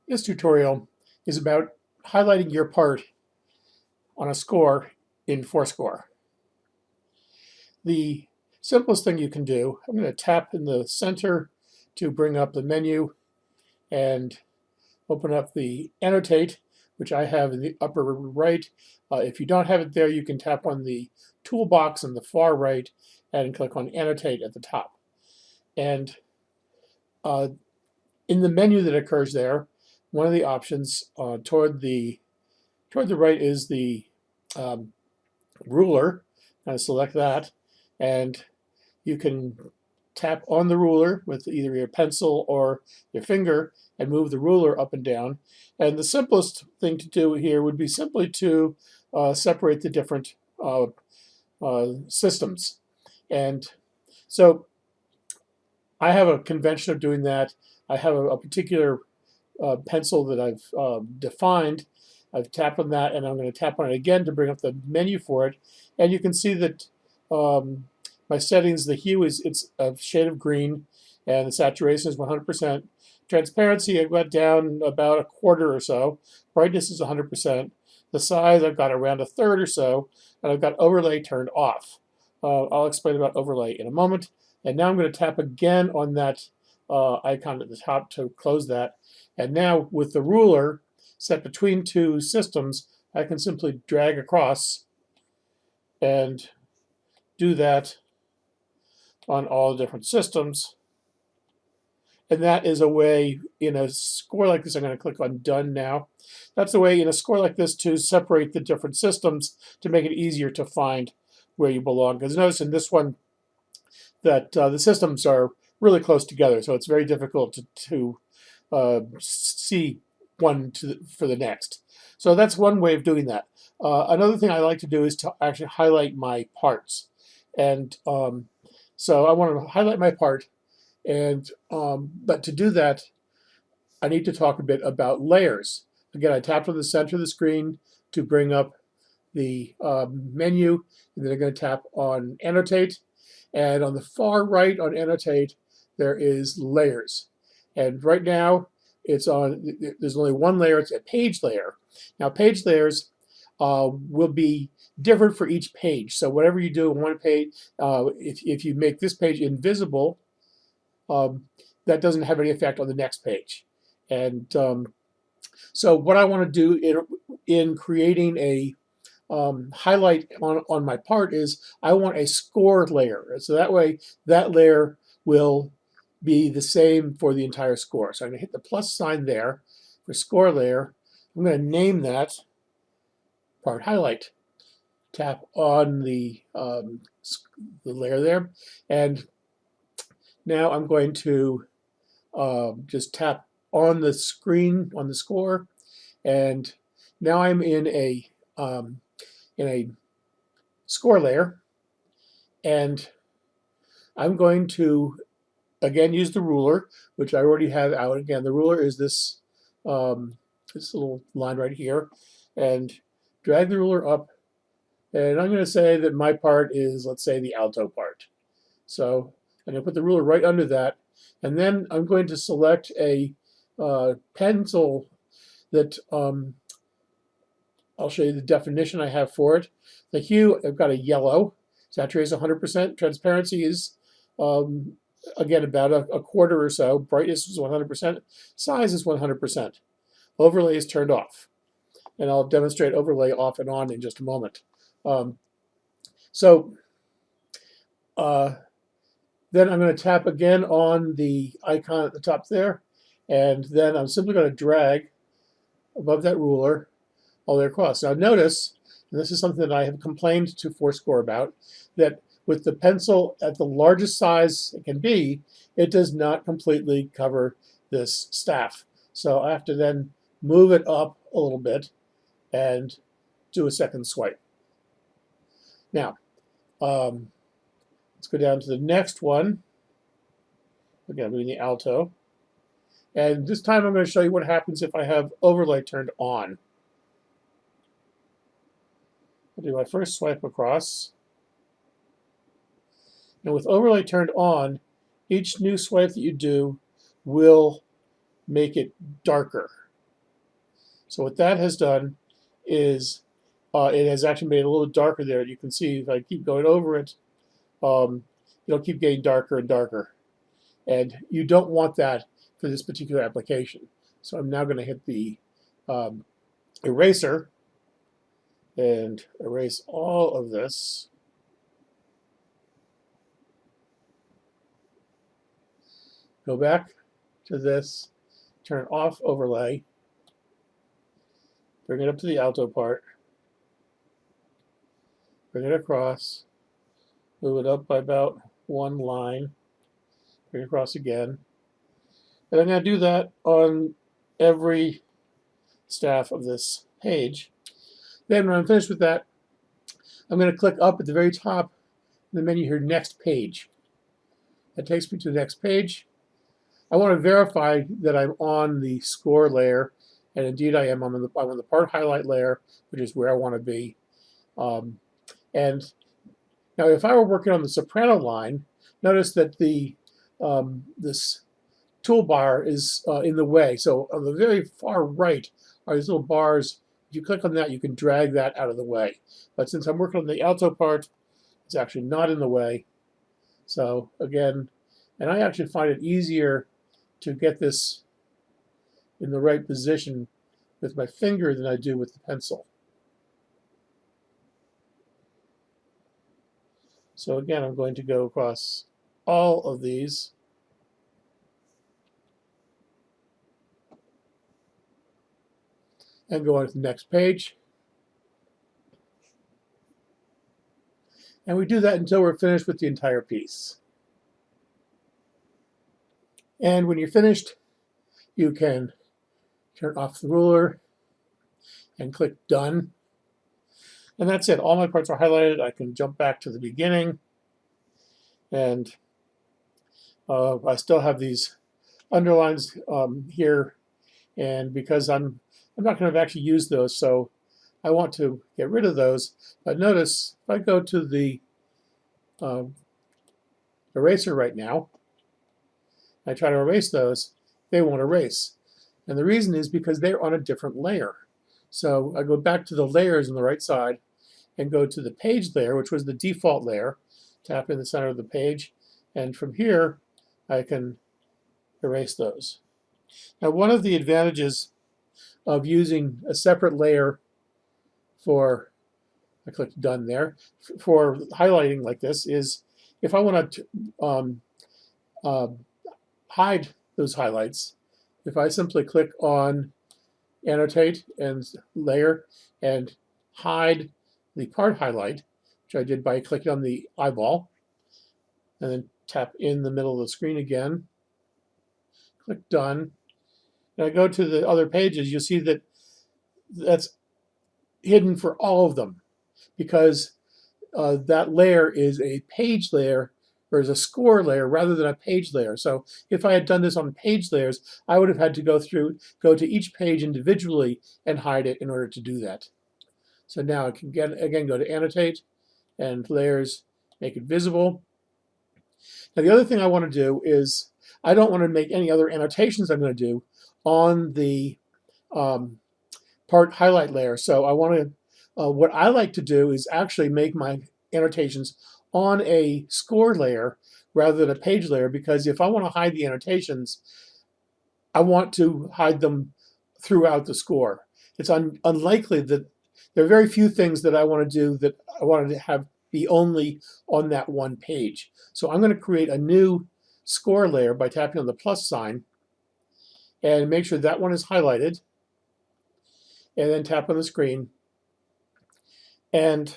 This tutorial is about highlighting your part on a score in ForeScore. The simplest thing you can do, I'm going to tap in the center to bring up the menu and open up the annotate, which I have in the upper right. If you don't have it there, you can tap on the toolbox in the far right and click on annotate at the top. And uh, in the menu that occurs there, one of the options toward the right is the um, ruler. And select that, and you can tap on the ruler with either your pencil or your finger and move the ruler up and down. And the simplest thing to do here would be simply to separate the different systems. And so I have a convention of doing that. I have a particular pencil that I've defined. I've tapped on that, and I'm going to tap on it again to bring up the menu for it. And you can see that my settings, the hue it's a shade of green, and the saturation is 100%. Transparency, I've got down about a quarter or so. Brightness is 100%. The size, I've got around a third or so, and I've got overlay turned off. I'll explain about overlay in a moment. And now I'm going to tap again on that icon at the top to close that. And now with the ruler set between two systems, I can simply drag across and do that on all the different systems. And that is a way, in a score like this, I'm going to click on Done now. That's a way in a score like this to separate the different systems to make it easier to find where you belong. Because notice in this one that the systems are really close together, so it's very difficult to see one for the next. So that's one way of doing that. Another thing I like to do is to actually highlight my parts. And so I want to highlight my part, and but to do that, I need to talk a bit about layers. Again, I tapped on the center of the screen to bring up the menu, and then I'm going to tap on Annotate. And on the far right on Annotate, there is Layers. And right now, there's only one layer. It's a page layer. Now, page layers will be different for each page. So whatever you do in one page, if you make this page invisible, that doesn't have any effect on the next page. And so what I want to do in creating a highlight on my part is I want a score layer. So that way, that layer will be the same for the entire score. So I'm going to hit the plus sign there for score layer. I'm going to name that part highlight. Tap on the layer there, and now I'm going to just tap on the screen on the score, and now I'm in a score layer, and I'm going to again use the ruler, which I already have out. Again, the ruler is this this little line right here, and drag the ruler up, and I'm going to say that my part is, let's say, the alto part. So I'm going to put the ruler right under that, and then I'm going to select a pencil that I'll show you the definition I have for it. The hue, I've got a yellow. Saturation 100%. Transparency is, again, about a quarter or so. Brightness is 100%. Size is 100%. Overlay is turned off. And I'll demonstrate overlay off and on in just a moment. Then I'm going to tap again on the icon at the top there. And then I'm simply going to drag above that ruler all the way across. Now notice, and this is something that I have complained to ForeScore about, that with the pencil at the largest size it can be, it does not completely cover this staff. So I have to then move it up a little bit and do a second swipe. Now, let's go down to the next one. Again, I'm doing the alto. And this time I'm going to show you what happens if I have overlay turned on. I'll do my first swipe across. And with overlay turned on, each new swipe that you do will make it darker. So what that has done is it has actually made it a little darker there. You can see if I keep going over it, it'll keep getting darker and darker. And you don't want that for this particular application. So I'm now going to hit the eraser and erase all of this. Go back to this, turn off overlay, bring it up to the alto part, bring it across, move it up by about one line, bring it across again. And I'm going to do that on every staff of this page. Then when I'm finished with that, I'm going to click up at the very top in the menu here, Next Page. That takes me to the next page. I want to verify that I'm on the score layer, and indeed I am. I'm on the part highlight layer, which is where I want to be. And now if I were working on the soprano line, notice that this toolbar is in the way. So on the very far right are these little bars. If you click on that, you can drag that out of the way. But since I'm working on the alto part, it's actually not in the way. So again, and I actually find it easier to get this in the right position with my finger than I do with the pencil. So again, I'm going to go across all of these. And go on to the next page. And we do that until we're finished with the entire piece. And when you're finished, you can turn off the ruler and click Done. And that's it. All my parts are highlighted. I can jump back to the beginning. And I still have these underlines here. And because I'm not going to actually use those, so I want to get rid of those. But notice if I go to the eraser right now, I try to erase those, they won't erase. And the reason is because they're on a different layer. So I go back to the layers on the right side and go to the page layer, which was the default layer, tap in the center of the page, and from here I can erase those. Now one of the advantages of using a separate layer for, I clicked Done there, for highlighting like this is if I want to hide those highlights, if I simply click on Annotate and Layer and hide the part highlight, which I did by clicking on the eyeball, and then tap in the middle of the screen again, click Done, and I go to the other pages, you'll see that that's hidden for all of them because that layer is a page layer or is a score layer rather than a page layer. So if I had done this on page layers, I would have had to go to each page individually and hide it in order to do that. So now I can again go to Annotate and Layers, make it visible. Now the other thing I want to do is I don't want to make any other annotations I'm going to do on the part highlight layer. So I want to, what I like to do is actually make my annotations on a score layer rather than a page layer, because if I want to hide the annotations, I want to hide them throughout the score. It's unlikely that there are very few things that I want to do that I wanted to have be only on that one page. So I'm going to create a new score layer by tapping on the plus sign and make sure that one is highlighted, and then tap on the screen. And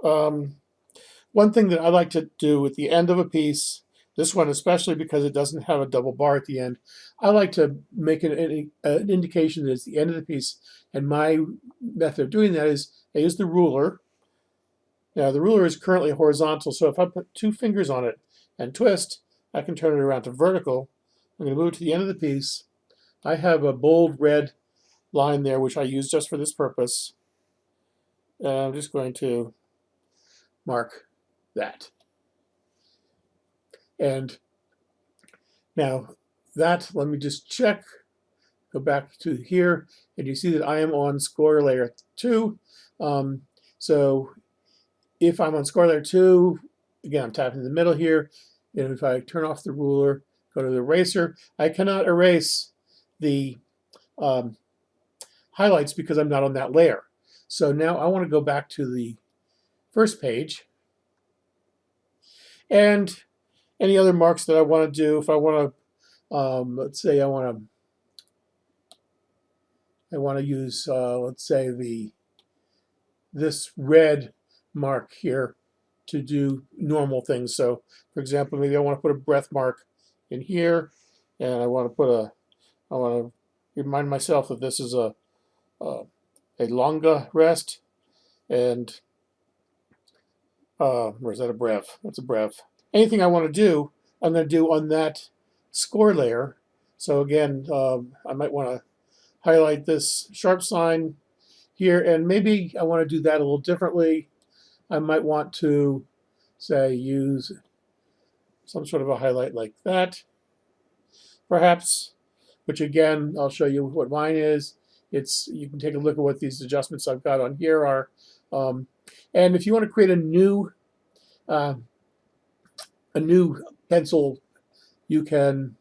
one thing that I like to do at the end of a piece, this one especially because it doesn't have a double bar at the end, I like to make an indication that it's the end of the piece. And my method of doing that is I use the ruler. Now the ruler is currently horizontal, so if I put two fingers on it and twist, I can turn it around to vertical. I'm going to move it to the end of the piece. I have a bold red line there, which I use just for this purpose. And I'm just going to mark that. And now that, let me just check go back to here, and you see that I am on score layer 2. So if I'm on score layer 2, again, I'm tapping in the middle here, and if I turn off the ruler, go to the eraser, I cannot erase the highlights because I'm not on that layer. So now I want to go back to the first page, and any other marks that I want to do. If I want to, let's say I want to use, let's say this red mark here to do normal things. So, for example, maybe I want to put a breath mark in here, and I want to remind myself that this is a longa rest, and or is that a brev? That's a brev. Anything I want to do, I'm going to do on that score layer. So again, I might want to highlight this sharp sign here, and maybe I want to do that a little differently. I might want to, say, use some sort of a highlight like that, perhaps, which again, I'll show you what mine is. You can take a look at what these adjustments I've got on here are. And if you want to create a new pencil, you can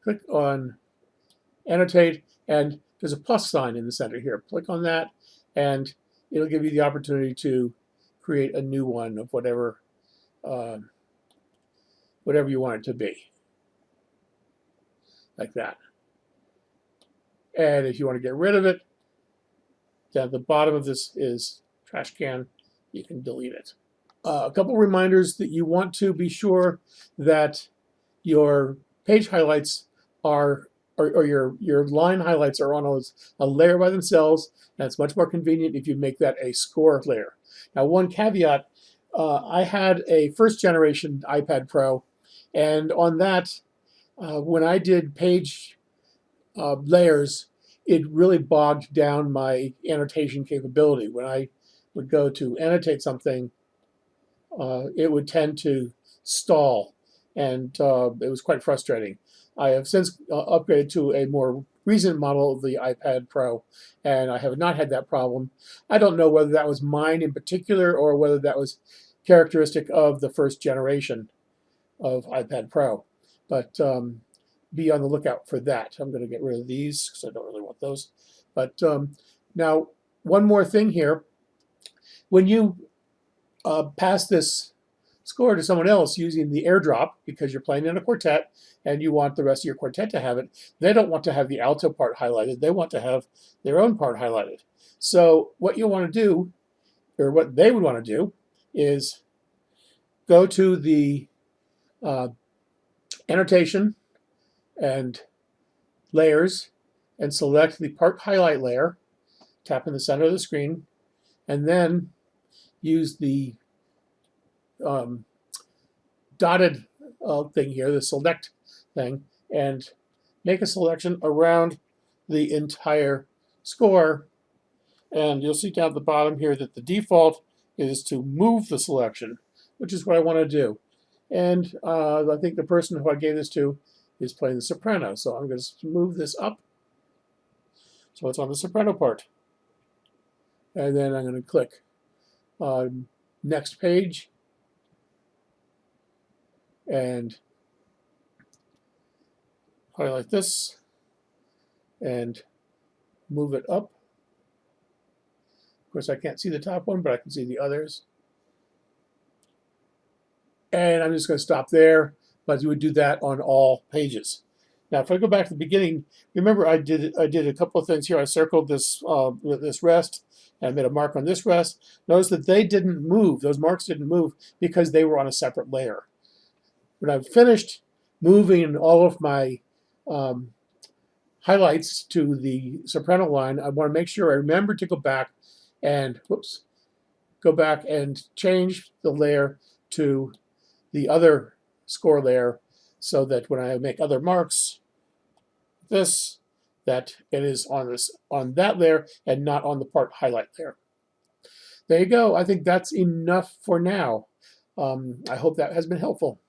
click on annotate, and there's a plus sign in the center here. Click on that, and it'll give you the opportunity to create a new one of whatever you want it to be, like that. And if you want to get rid of it, down at the bottom of this is trash can. You can delete it. A couple reminders that you want to be sure that your page highlights are, or your line highlights are on a layer by themselves, and it's much more convenient if you make that a score layer. Now, one caveat, I had a first generation iPad Pro, and on that, when I did page layers, it really bogged down my annotation capability. When I would go to annotate something, it would tend to stall, and it was quite frustrating. I have since upgraded to a more recent model of the iPad Pro, and I have not had that problem. I don't know whether that was mine in particular or whether that was characteristic of the first generation of iPad Pro, but be on the lookout for that. I'm going to get rid of these because I don't really want those. But now, one more thing here. When you pass this score to someone else using the airdrop, because you're playing in a quartet and you want the rest of your quartet to have it, they don't want to have the alto part highlighted. They want to have their own part highlighted. So what you want to do, or what they would want to do, is go to the annotation and layers and select the part highlight layer, tap in the center of the screen, and then use the dotted thing here, the select thing, and make a selection around the entire score. And you'll see down at the bottom here that the default is to move the selection, which is what I want to do. And I think the person who I gave this to is playing the soprano, so I'm going to move this up so it's on the soprano part. And then I'm going to click next page and highlight this and move it up. Of course, I can't see the top one, but I can see the others. And I'm just going to stop there, but you would do that on all pages. Now, if I go back to the beginning, remember I did a couple of things here. I circled this this rest, and I made a mark on this rest. Notice that they didn't move; those marks didn't move because they were on a separate layer. When I've finished moving all of my highlights to the soprano line, I want to make sure I remember to go back and go back and change the layer to the other score layer, so that when I make other marks, that it is on that layer and not on the part highlight layer. There you go. I think that's enough for now. I hope that has been helpful.